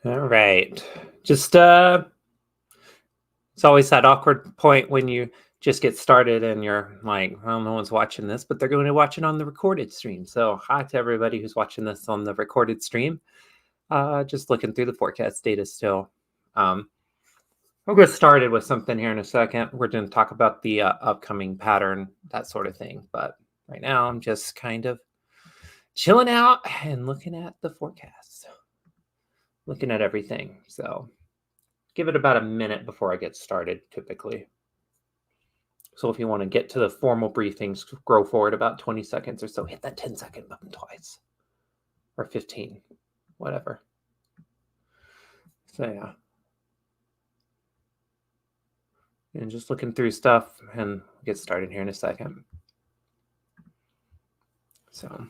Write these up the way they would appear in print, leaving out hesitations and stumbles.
All right. Just it's always that awkward point when you just get started and you're like, well, no one's watching this, but they're going to watch it on the recorded stream. So hi to everybody who's watching this on the recorded stream. Just looking through the forecast data still. We'll get started with something here in a second. We're going to talk about the upcoming pattern, that sort of thing. But right now, I'm just kind of chilling out and looking at the forecast, looking at everything. So give it about a minute before I get started, typically. So if you want to get to the formal briefings, scroll forward about 20 seconds or so. Hit that 10-second button twice. Or 15, whatever. So yeah. And just looking through stuff, and we'll get started here in a second. So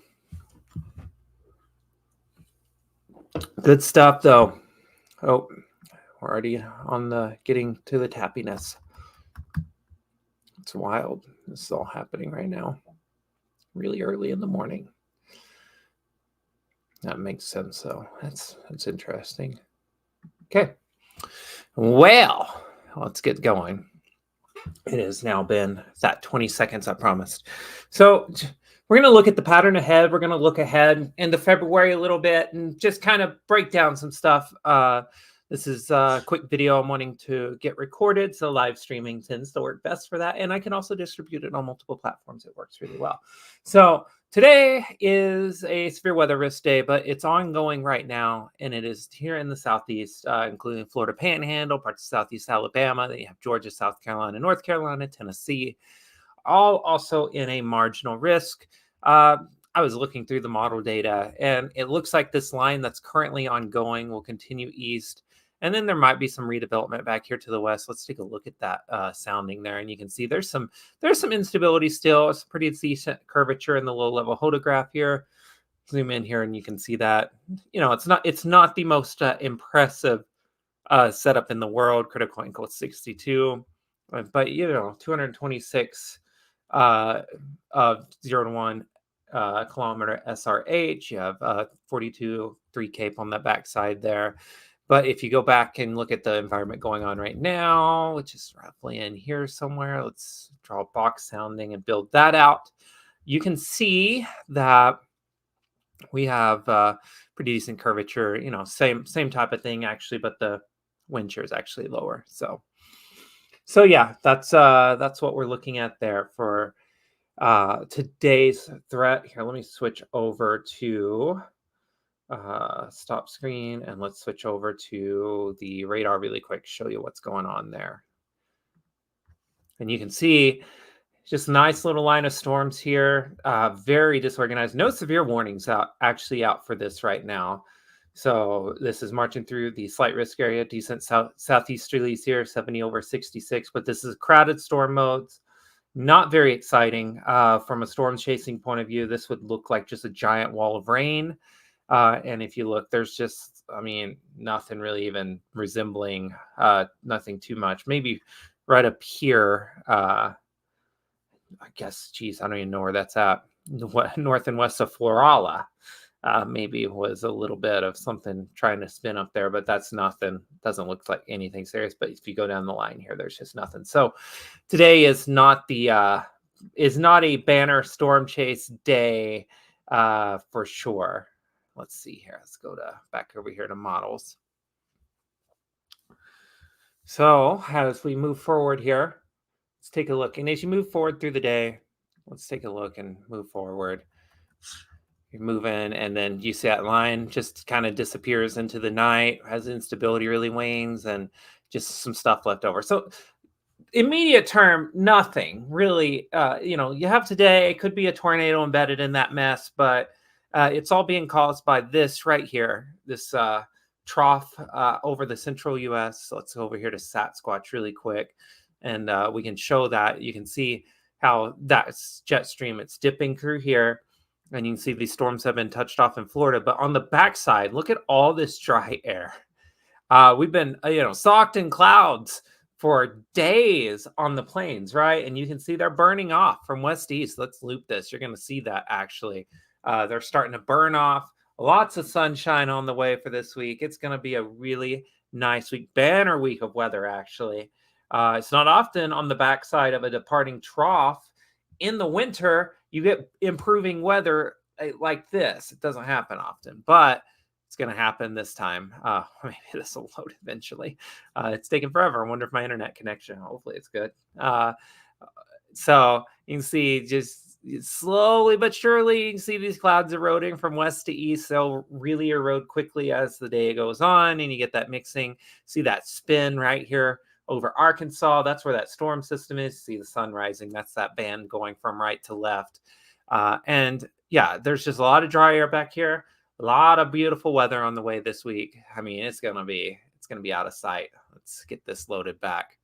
good stuff, though. Oh, we're already on the getting to the tappiness. It's wild. This is all happening right now. Really early in the morning. That makes sense, though. That's interesting. Okay. Well, let's get going. It has now been that 20 seconds I promised. So we're going to look at the pattern ahead. We're going to look ahead into February a little bit and just kind of break down some stuff. This is a quick video I'm wanting to get recorded, so live streaming tends to work best for that. And I can also distribute it on multiple platforms. It works really well. So today is a severe weather risk day, but it's ongoing right now, and it is here in the Southeast, including Florida Panhandle, parts of Southeast Alabama. Then you have Georgia, South Carolina, North Carolina, Tennessee, all also in a marginal risk. I was looking through the model data, and it looks like this line that's currently ongoing will continue east. And then there might be some redevelopment back here to the west. Let's take a look at that sounding there. And you can see there's some instability still. It's a pretty decent curvature in the low level hodograph here. Zoom in here and you can see that, it's not the most impressive setup in the world. Critical angle 62, but 226 of 0 to 1 kilometer SRH. You have 42 3 cape on that backside there. But if you go back and look at the environment going on right now, which is roughly in here somewhere, let's draw a box sounding and build that out. You can see that we have pretty decent curvature, same type of thing actually, but the wind shear is actually lower. So yeah, that's what we're looking at there for today's threat. Here, let me switch over to stop screen, and let's switch over to the radar really quick, show you what's going on there. And you can see just a nice little line of storms here, very disorganized. No severe warnings out for this right now. So this is marching through the slight risk area, decent southeasterlies here, 70 over 66, but this is crowded storm modes. Not very exciting from a storm chasing point of view. This would look like just a giant wall of rain. And if you look, there's just, nothing really even resembling, nothing too much. Maybe right up here, I guess, geez, I don't even know where that's at. North and west of Florala, maybe was a little bit of something trying to spin up there, but that's nothing. Doesn't look like anything serious. But if you go down the line here, there's just nothing. So today is not a banner storm chase day for sure. Let's see here. Let's go back over here to models. So as we move forward here, let's take a look. And as you move forward through the day, let's take a look and move forward. You're moving, and then you see that line just kind of disappears into the night, as instability really wanes, and just some stuff left over. So immediate term, nothing really. You have today, it could be a tornado embedded in that mess, but it's all being caused by this right here, this trough over the central U.S. So let's go over here to Sasquatch really quick, and we can show that. You can see how that's jet stream. It's dipping through here, and you can see these storms have been touched off in Florida. But on the backside, look at all this dry air. We've been, socked in clouds for days on the plains, right? And you can see they're burning off from west to east. Let's loop this. You're going to see that actually. They're starting to burn off Lots of sunshine on the way for this week. It's going to be a really nice week, banner week of weather, actually. It's not often on the backside of a departing trough. In the winter, you get improving weather like this. It doesn't happen often, but it's going to happen this time. Maybe this will load eventually. It's taking forever. I wonder if my internet connection, hopefully it's good. So you can see just slowly but surely, you can see these clouds eroding from west to east. They'll really erode quickly as the day goes on, and you get that mixing. See that spin right here over Arkansas. That's where that storm system is. See the sun rising. That's that band going from right to left. And yeah, there's just a lot of dry air back here. A lot of beautiful weather on the way this week. I mean, it's gonna be out of sight. Let's get this loaded back.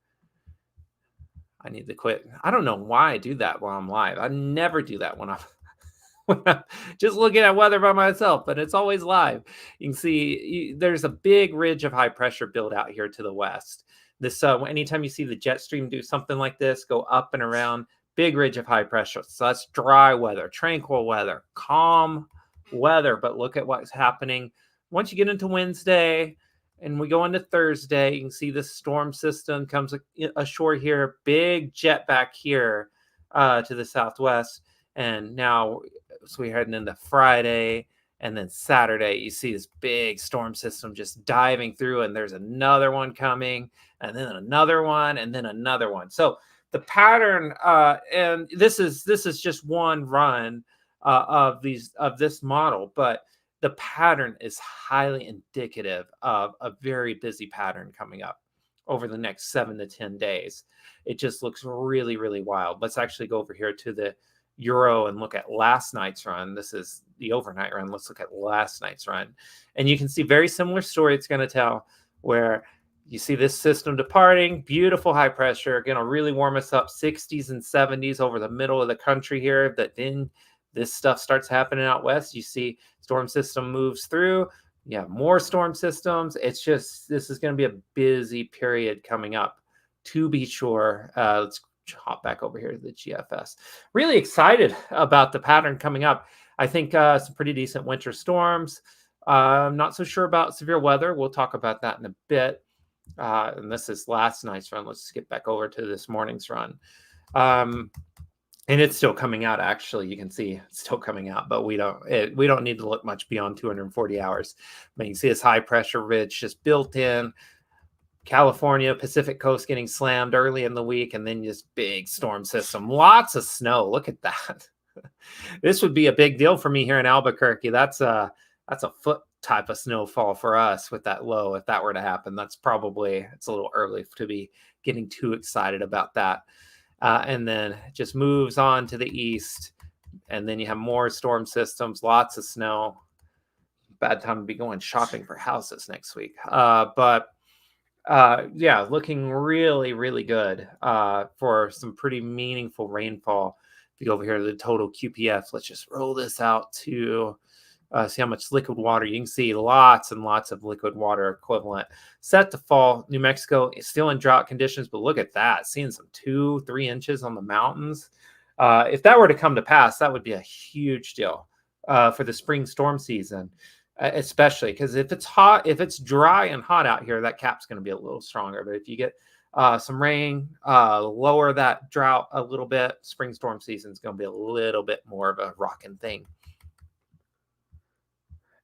I need to quit. I don't know why I do that while I'm live. I never do that when I'm just looking at weather by myself, but it's always live. You can see there's a big ridge of high pressure build out here to the west. This anytime you see the jet stream do something like this, go up and around, big ridge of high pressure. So that's dry weather, tranquil weather, calm weather. But look at what's happening once you get into Wednesday and we go into Thursday. You can see this storm system comes ashore here, big jet back here to the southwest. And now, so we're heading into Friday, and then Saturday, you see this big storm system just diving through, and there's another one coming, and then another one, and then another one. So the pattern, and this is just one run of this model, but the pattern is highly indicative of a very busy pattern coming up over the next 7 to 10 days. It just looks really, really wild. Let's actually go over here to the Euro and look at last night's run. This is the overnight run. Let's look at last night's run. And you can see very similar story it's going to tell, where you see this system departing, beautiful high pressure, going to really warm us up, 60s and 70s over the middle of the country here. That then this stuff starts happening out west. You see storm system moves through. You have more storm systems. It's just, this is going to be a busy period coming up, to be sure. Let's hop back over here to the GFS. Really excited about the pattern coming up. I think some pretty decent winter storms. I'm not so sure about severe weather. We'll talk about that in a bit. And this is last night's run. Let's skip back over to this morning's run. And it's still coming out, actually. You can see it's still coming out, but we don't need to look much beyond 240 hours. But you can see this high pressure ridge just built in. California, Pacific coast getting slammed early in the week, and then just big storm system. Lots of snow. Look at that. This would be a big deal for me here in Albuquerque. That's a foot type of snowfall for us with that low. If that were to happen, it's a little early to be getting too excited about that. And then it just moves on to the east, and then you have more storm systems, lots of snow. Bad time to be going shopping for houses next week. But yeah, looking really, really good for some pretty meaningful rainfall. If you go over here to the total QPF, let's just roll this out to see how much liquid water. You can see lots and lots of liquid water equivalent set to fall. New Mexico is still in drought conditions, but look at that, seeing some 2-3 inches on the mountains. If that were to come to pass, that would be a huge deal for the spring storm season, especially because if it's dry and hot out here, that cap's going to be a little stronger. But if you get some rain, lower that drought a little bit, spring storm season is going to be a little bit more of a rocking thing.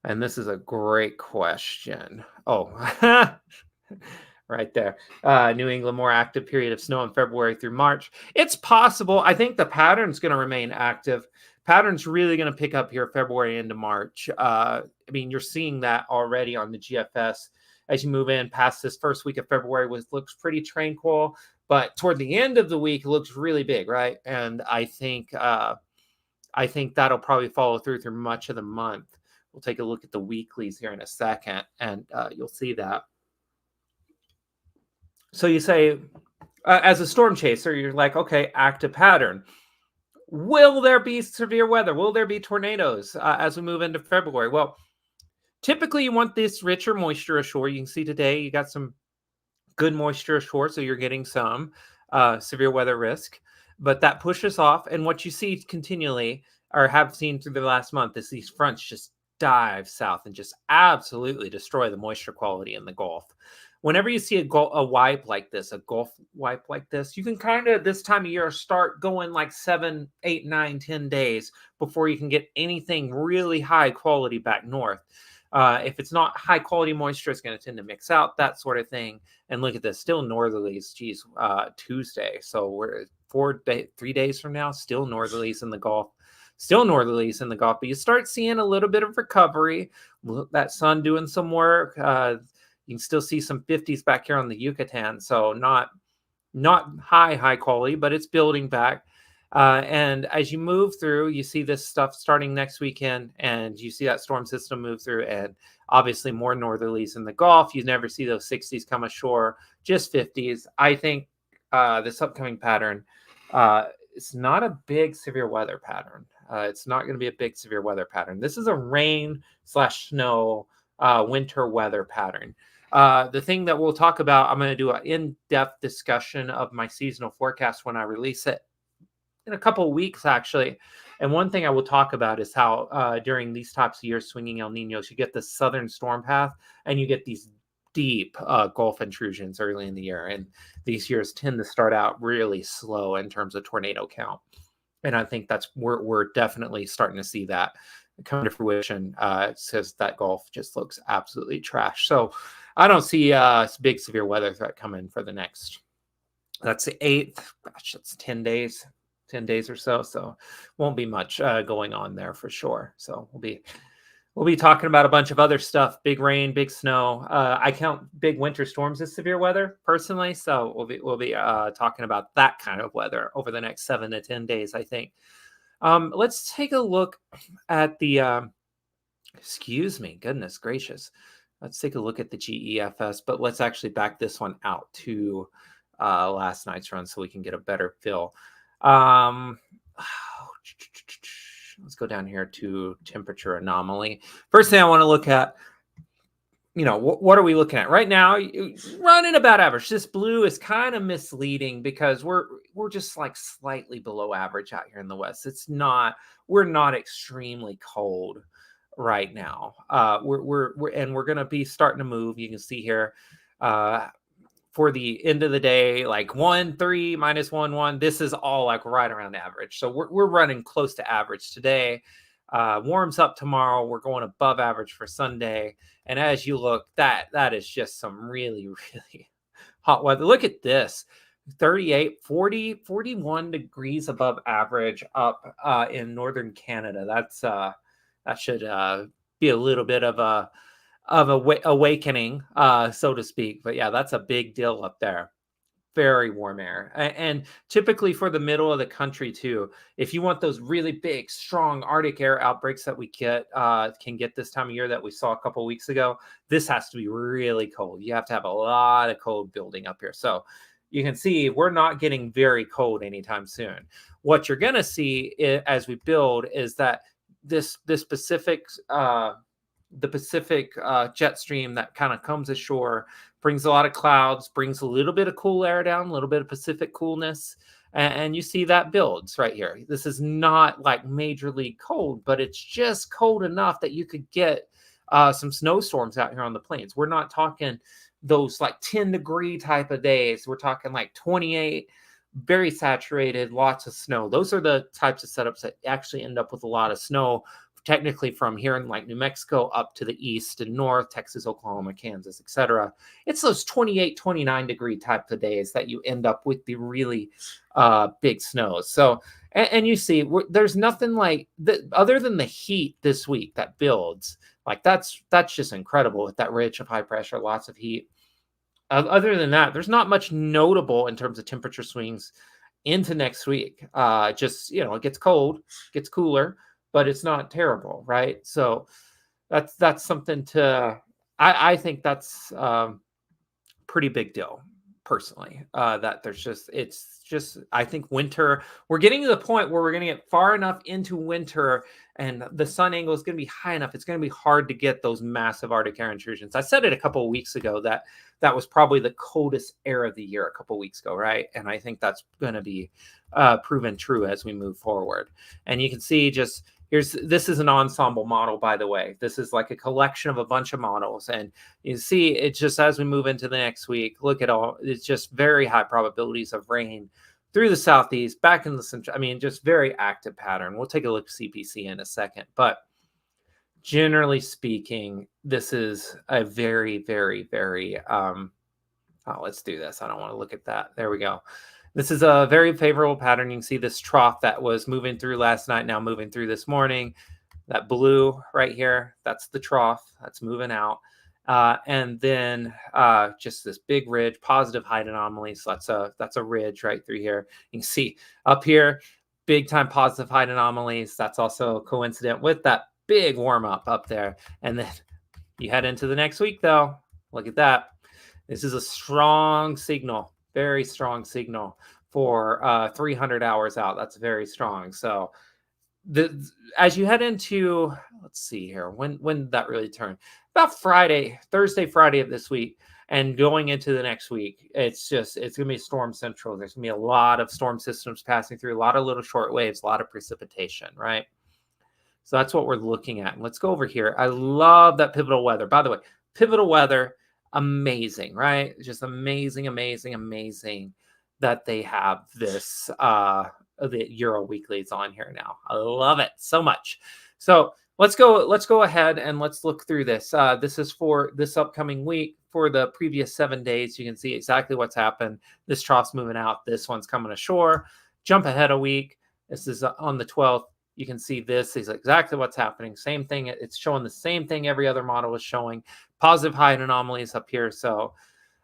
And this is a great question. Oh, right there. New England, more active period of snow in February through March. It's possible. I think the pattern's going to remain active. Pattern's really going to pick up here February into March. I mean, you're seeing that already on the GFS as you move in past this first week of February, which looks pretty tranquil. But toward the end of the week, it looks really big, right? And I think that'll probably follow through much of the month. We'll take a look at the weeklies here in a second, and you'll see that. So you say, as a storm chaser, you're like, okay, active pattern. Will there be severe weather? Will there be tornadoes as we move into February? Well, typically you want this richer moisture ashore. You can see today you got some good moisture ashore, so you're getting some severe weather risk. But that pushes off, and what you see continually, or have seen through the last month, is these fronts just dive south and just absolutely destroy the moisture quality in the Gulf. Whenever you see a wipe like this, a Gulf wipe like this, you can kind of this time of year start going like 7, 8, 9, 10 days before you can get anything really high quality back north. If it's not high quality moisture, it's going to tend to mix out, that sort of thing. And look at this, still northerlies. Geez, Tuesday. So we're 3 days from now, still northerlies in the Gulf. Still northerlies in the Gulf, but you start seeing a little bit of recovery. That sun doing some work. You can still see some 50s back here on the Yucatan. So not high quality, but it's building back. And as you move through, you see this stuff starting next weekend, and you see that storm system move through, and obviously more northerlies in the Gulf. You never see those 60s come ashore, just 50s. I think this upcoming pattern, it's not a big severe weather pattern. It's not going to be a big severe weather pattern. This is a rain/snow winter weather pattern. The thing that we'll talk about, I'm going to do an in-depth discussion of my seasonal forecast when I release it in a couple of weeks, actually. And one thing I will talk about is how during these types of years, swinging El Niños, you get the southern storm path and you get these deep Gulf intrusions early in the year. And these years tend to start out really slow in terms of tornado count. And I think we're definitely starting to see that come to fruition. It says that Gulf just looks absolutely trash. So I don't see a big severe weather threat coming for the next, that's the 8th, gosh, that's 10 days or so. So won't be much going on there for sure. So we'll be talking about a bunch of other stuff, big rain, big snow. I count big winter storms as severe weather personally. So we'll be talking about that kind of weather over the next 7 to 10 days, I think. Let's take a look at the, excuse me, goodness gracious. Let's take a look at the GEFS, but let's actually back this one out to last night's run so we can get a better feel. Let's go down here to temperature anomaly. First thing I want to look at, what are we looking at right now? Running about average. This blue is kind of misleading because we're just like slightly below average out here in the West. We're not extremely cold right now. We're going to be starting to move. You can see here, for the end of the day, like 1-3 minus 1-1. This is all like right around average. So we're running close to average today. Warms up tomorrow. We're going above average for Sunday. And as you look, that is just some really, really hot weather. Look at this. 38, 40, 41 degrees above average up in northern Canada. That should be a little bit of a awakening, so to speak. But yeah, that's a big deal up there. Very warm air. And typically for the middle of the country too, if you want those really big, strong Arctic air outbreaks that we can get this time of year that we saw a couple of weeks ago, this has to be really cold. You have to have a lot of cold building up here. So you can see we're not getting very cold anytime soon. What you're going to see as we build is that this Pacific the Pacific jet stream that kind of comes ashore brings a lot of clouds, brings a little bit of cool air down, a little bit of Pacific coolness, and you see that builds right here. This is not like majorly cold, but it's just cold enough that you could get some snowstorms out here on the plains. We're not talking those like 10-degree type of days. We're talking like 28, very saturated, lots of snow. Those are the types of setups that actually end up with a lot of snow, technically from here in like New Mexico up to the east and north, Texas, Oklahoma, Kansas, etc. It's those 28, 29-degree type of days that you end up with the really big snows. So, and you see, there's nothing like that other than the heat this week that builds. Like that's just incredible with that ridge of high pressure, lots of heat. Other than that, there's not much notable in terms of temperature swings into next week. Just, it gets cold, gets cooler, but it's not terrible, right? So that's something I think that's pretty big deal personally. That it's just I think winter, we're getting to the point where we're going to get far enough into winter and the sun angle is going to be high enough. It's going to be hard to get those massive Arctic air intrusions. I said it a couple of weeks ago that was probably the coldest air of the year a couple of weeks ago, right? And I think that's going to be proven true as we move forward. And you can see just This is an ensemble model, by the way. This is like a collection of a bunch of models. And you see, it's just as we move into the next week, look at all, it's just very high probabilities of rain through the southeast, back in the central. I mean, just very active pattern. We'll take a look at CPC in a second. But generally speaking, this is a very, very, very, let's do this. I don't want to look at that. There we go. This is a very favorable pattern. You can see this trough that was moving through last night, now moving through this morning. That blue right here, that's the trough. That's moving out. And then just this big ridge, positive height anomaly. So that's a ridge right through here. You can see up here, big time positive height anomalies. That's also coincident with that big warm up there. And then you head into the next week, though. Look at that. This is a strong signal, very strong signal for 300 hours out. That's very strong. So as you head into, let's see here, when did that really turn? About Thursday, Friday of this week, and going into the next week, it's going to be storm central. There's going to be a lot of storm systems passing through, a lot of little short waves, a lot of precipitation, right? So that's what we're looking at. Let's go over here. I love that pivotal weather. By the way, pivotal weather, amazing, right? Just amazing, amazing, amazing that they have this, the Euro weeklies on here now. I love it so much. So let's go ahead and let's look through this. This is for this upcoming week. For the previous 7 days, you can see exactly what's happened. This trough's moving out. This one's coming ashore. Jump ahead a week. This is on the 12th. You can see this is exactly what's happening. Same thing. It's showing the same thing every other model is showing. Positive height anomalies up here. So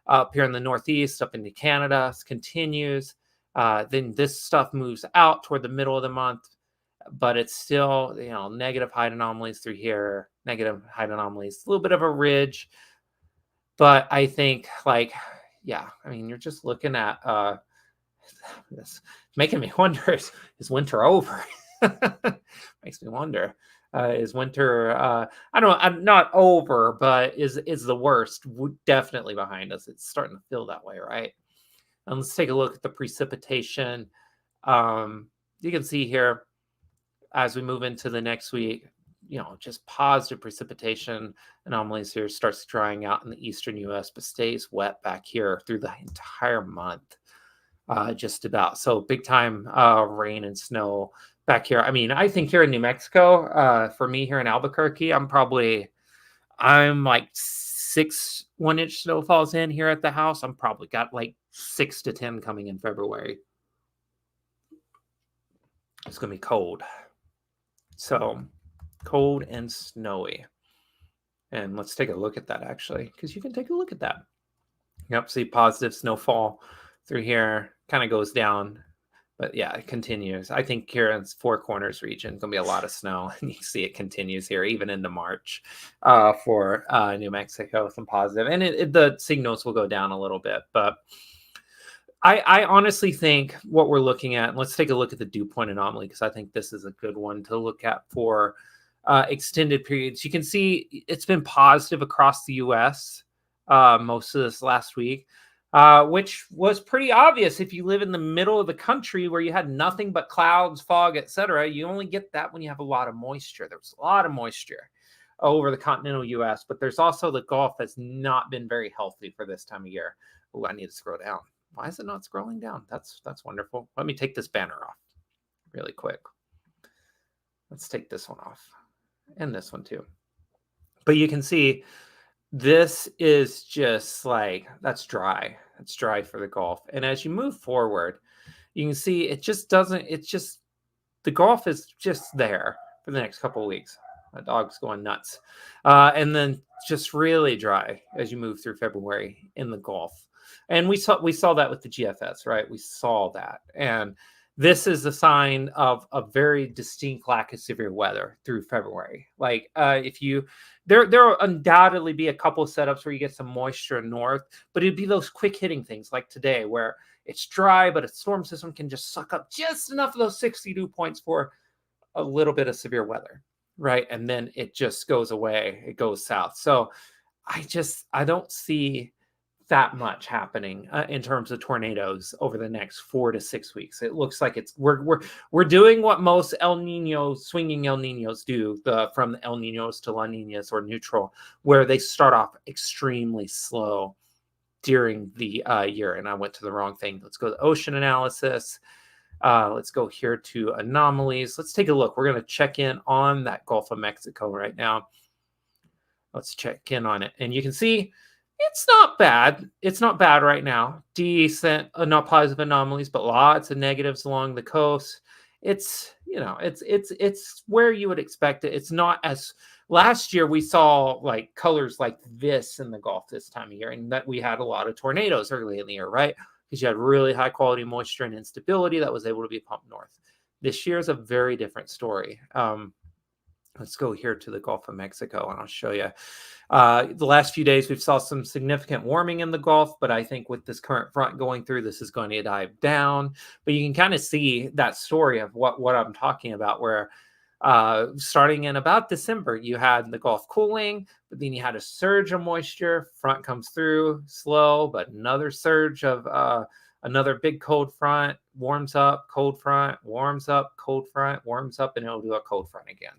up here in the Northeast, up into Canada, continues. Then this stuff moves out toward the middle of the month, but it's still, negative height anomalies through here, negative height anomalies, a little bit of a ridge. But I think you're just looking at this, making me wonder, is winter over? Makes me wonder. Is winter? I'm not over, but is the worst definitely behind us? It's starting to feel that way, right? And let's take a look at the precipitation. You can see here as we move into the next week, just positive precipitation anomalies here. Starts drying out in the eastern U.S., but stays wet back here through the entire month. Just about. So big time rain and snow back here. I mean, I think here in New Mexico, for me here in Albuquerque, I'm like 6 1-inch snowfalls in here at the house. I'm probably got like 6 to 10 coming in February. It's going to be cold. So cold and snowy. And let's take a look at that actually, because you can take a look at that. Yep, see positive snowfall through here, kind of goes down. But yeah, it continues. I think here in Four Corners region, going to be a lot of snow. And you see it continues here, even into March for New Mexico, some positive. And the signals will go down a little bit. But I honestly think what we're looking at, and let's take a look at the dew point anomaly, because I think this is a good one to look at for extended periods. You can see it's been positive across the U.S. Most of this last week. Which was pretty obvious if you live in the middle of the country where you had nothing but clouds, fog, etc. You only get that when you have a lot of moisture. There was a lot of moisture over the continental U.S., but there's also the Gulf that's not been very healthy for this time of year. Oh, I need to scroll down. Why is it not scrolling down? That's wonderful. Let me take this banner off really quick. Let's take this one off and this one too. But you can see this is just like, that's dry. It's dry for the Gulf. And as you move forward, you can see the Gulf is just there for the next couple of weeks. My dog's going nuts. And then just really dry as you move through February in the Gulf. And we saw that with the GFS, right? We saw that. And this is a sign of a very distinct lack of severe weather through February. Like there will undoubtedly be a couple of setups where you get some moisture north, but it'd be those quick hitting things like today where it's dry, but a storm system can just suck up just enough of those 60 dew points for a little bit of severe weather, right? And then it just goes away. It goes south. So I don't see that much happening in terms of tornadoes over the next 4 to 6 weeks. It looks like we're doing what most swinging El Niños do, from the El Niños to La Niñas or neutral, where they start off extremely slow during the year. And I went to the wrong thing. Let's go to ocean analysis. Let's go here to anomalies. Let's take a look. We're going to check in on that Gulf of Mexico right now. Let's check in on it. And you can see it's not bad. It's not bad right now. Decent, not positive anomalies, but lots of negatives along the coast. It's, it's where you would expect it. It's not as last year we saw like colors like this in the Gulf this time of year, and that we had a lot of tornadoes early in the year, right? Because you had really high quality moisture and instability that was able to be pumped north. This year is a very different story. Let's go here to the Gulf of Mexico, and I'll show you. The last few days, we've saw some significant warming in the Gulf, but I think with this current front going through, this is going to dive down. But you can kind of see that story of what I'm talking about, where starting in about December, you had the Gulf cooling, but then you had a surge of moisture. Front comes through slow, but another surge of another big cold front, warms up, cold front, warms up, cold front, warms up, and it'll do a cold front again.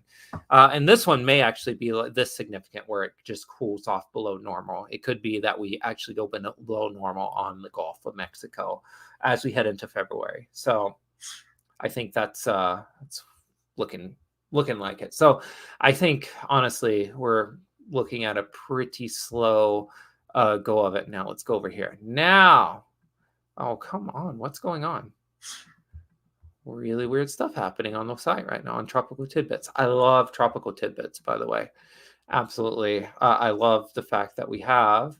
And this one may actually be this significant where it just cools off below normal. It could be that we actually go below normal on the Gulf of Mexico as we head into February. So I think that's looking like it. So I think, honestly, we're looking at a pretty slow go of it. Now let's go over here. Now, oh, come on. What's going on? Really weird stuff happening on the site right now on Tropical Tidbits. I love Tropical Tidbits, by the way. Absolutely. I love the fact that we have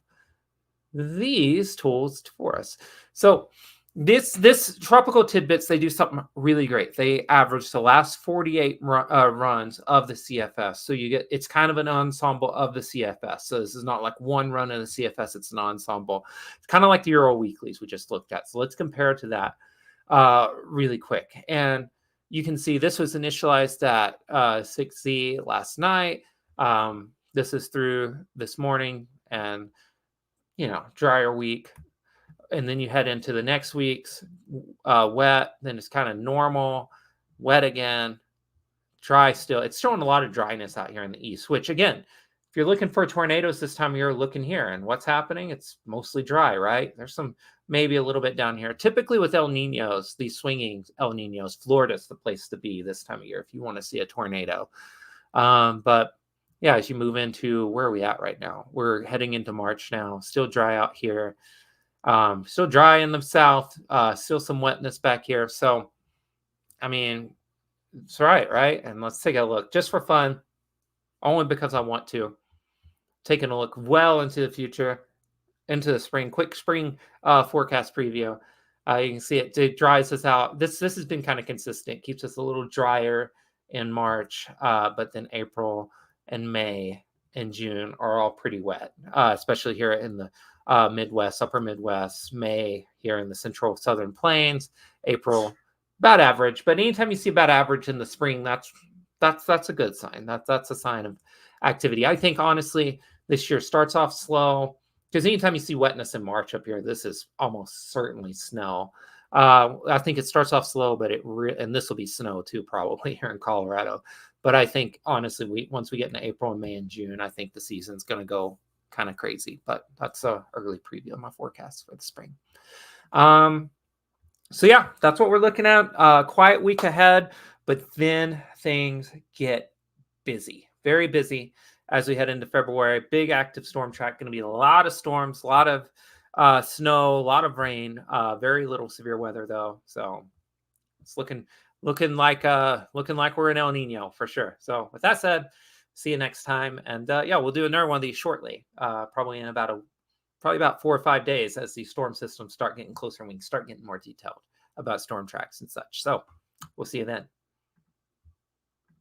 these tools for us. So this Tropical Tidbits, they do something really great. They average the last 48 runs of the CFS. So it's kind of an ensemble of the CFS. So this is not like one run in the CFS. It's an ensemble. It's kind of like the Euro Weeklies we just looked at. So let's compare to that really quick. And you can see this was initialized at 6Z last night. This is through this morning, and drier week. And then you head into the next week's wet, then it's kind of normal, wet again, dry still. It's showing a lot of dryness out here in the east, which again, if you're looking for tornadoes this time of year, looking here. And what's happening? It's mostly dry, right? There's some maybe a little bit down here. Typically with El Niños, these swinging El Niños, Florida's the place to be this time of year if you want to see a tornado. But yeah, as you move into, where are we at right now? We're heading into March now. Still dry out here. Still dry in the south. Still some wetness back here. So, I mean, it's right? And let's take a look just for fun, only because I want to. Taking a look well into the future, into the spring. Quick spring forecast preview. You can see it dries us out. This has been kind of consistent. Keeps us a little drier in March, but then April and May and June are all pretty wet, especially here in the Midwest, upper Midwest. May here in the central southern plains. April about average, but anytime you see about average in the spring, that's a good sign. That's a sign of activity. I think honestly this year starts off slow, because anytime you see wetness in March up here, this is almost certainly snow. I think it starts off slow, but and this will be snow too probably here in Colorado. But I think honestly, once we get into April and May and June, I think the season's going to go kind of crazy. But that's an early preview of my forecast for the spring. So yeah, that's what we're looking at. Quiet week ahead, but then things get busy, very busy as we head into February. Big active storm track, going to be a lot of storms, a lot of snow, a lot of rain, very little severe weather though. So it's looking like we're in El Nino for sure. So with that said, see you next time. And yeah, we'll do another one of these shortly, probably in about 4 or 5 days as these storm systems start getting closer and we can start getting more detailed about storm tracks and such. So we'll see you then.